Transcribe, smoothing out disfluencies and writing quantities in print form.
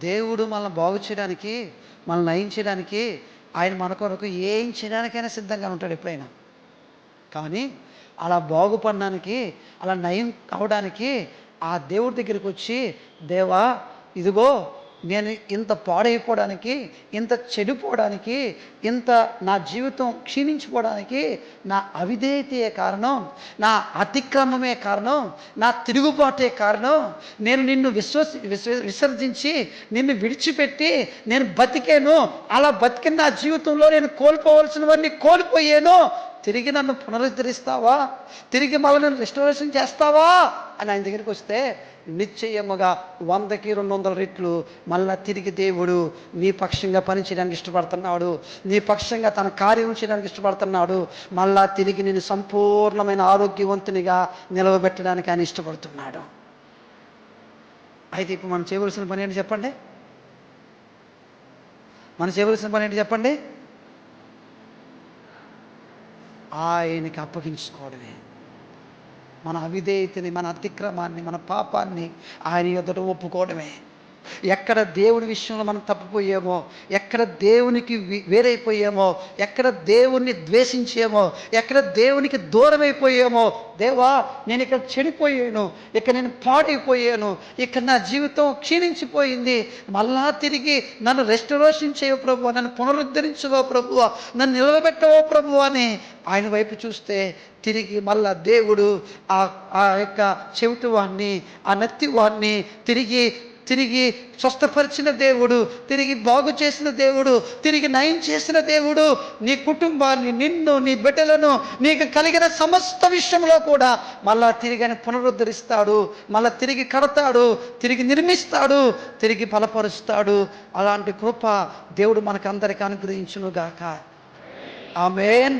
దేవుడు మనల్ని బాగు చేయడానికి, మనల్ని నయం చేయడానికి, ఆయన మన కొరకు ఏం చేయడానికైనా సిద్ధంగా ఉంటాడు ఎప్పుడైనా. కానీ అలా బాగుపడడానికి, అలా నయం అవడానికి ఆ దేవుడి దగ్గరికి వచ్చి, దేవా ఇదిగో నేను ఇంత పాడైపోవడానికి, ఇంత చెడిపోవడానికి, ఇంత నా జీవితం క్షీణించిపోవడానికి నా అవిధేయతే కారణం, నా అతిక్రమమే కారణం, నా తిరుగుబాటే కారణం. నేను నిన్ను విసర్జించి నిన్ను విడిచిపెట్టి నేను బతికాను. అలా బతికిన నా జీవితంలో నేను కోల్పోవలసినవన్నీ కోల్పోయాను. తిరిగి నన్ను పునరుద్ధరిస్తావా? తిరిగి మళ్ళీ నన్ను రెస్టోరేషన్ చేస్తావా అని ఆయన దగ్గరికి వస్తే నిశ్చయముగా 100కి 200 రెట్లు మళ్ళా తిరిగి దేవుడు నీ పక్షంగా పనిచేయడానికి ఇష్టపడుతున్నాడు. నీ పక్షంగా తన కార్యం చేయడానికి ఇష్టపడుతున్నాడు. మళ్ళా తిరిగి నేను సంపూర్ణమైన ఆరోగ్యవంతునిగా నిలవబెట్టడానికి ఆయన ఇష్టపడుతున్నాడు. అయితే ఇప్పుడు మనం చేయవలసిన పని ఏంటి చెప్పండి? మనం చేయవలసిన పని ఏంటి చెప్పండి? ఆయనకి అప్పగించుకోవడమే. మన అవిధేయతని, మన అతిక్రమాన్ని, మన పాపాన్ని ఆయన ఎదుట ఒప్పుకోవడమే. ఎక్కడ దేవుని విషయంలో మనం తప్పిపోయామో, ఎక్కడ దేవునికి వేరైపోయామో, ఎక్కడ దేవుణ్ణి ద్వేషించామో, ఎక్కడ దేవునికి దూరమైపోయామో, దేవా నేను ఇక్కడ చెడిపోయాను, ఇక్కడ నేను పాడైపోయాను, ఇక్కడ నా జీవితం క్షీణించిపోయింది, మళ్ళా తిరిగి నన్ను రెస్టరేషన్ చేయవు ప్రభు, నన్ను పునరుద్ధరించవో ప్రభు, నన్ను నిలవబెట్టవో ప్రభు అని ఆయన వైపు చూస్తే తిరిగి మళ్ళా దేవుడు ఆ యొక్క చెవిటి వాడిని, ఆ నత్తి వాడిని తిరిగి స్వస్థపరిచిన దేవుడు, తిరిగి బాగు చేసిన దేవుడు, తిరిగి నయం చేసిన దేవుడు నీ కుటుంబాన్ని, నిన్ను, నీ బిడ్డలను, నీకు కలిగిన సమస్త విషయంలో కూడా మళ్ళా తిరిగి ఆయన పునరుద్ధరిస్తాడు. మళ్ళా తిరిగి కడతాడు, తిరిగి నిర్మిస్తాడు, తిరిగి బలపరుస్తాడు. అలాంటి కృప దేవుడు మనకందరికీ అనుగ్రహించును గాక. ఆమేన్.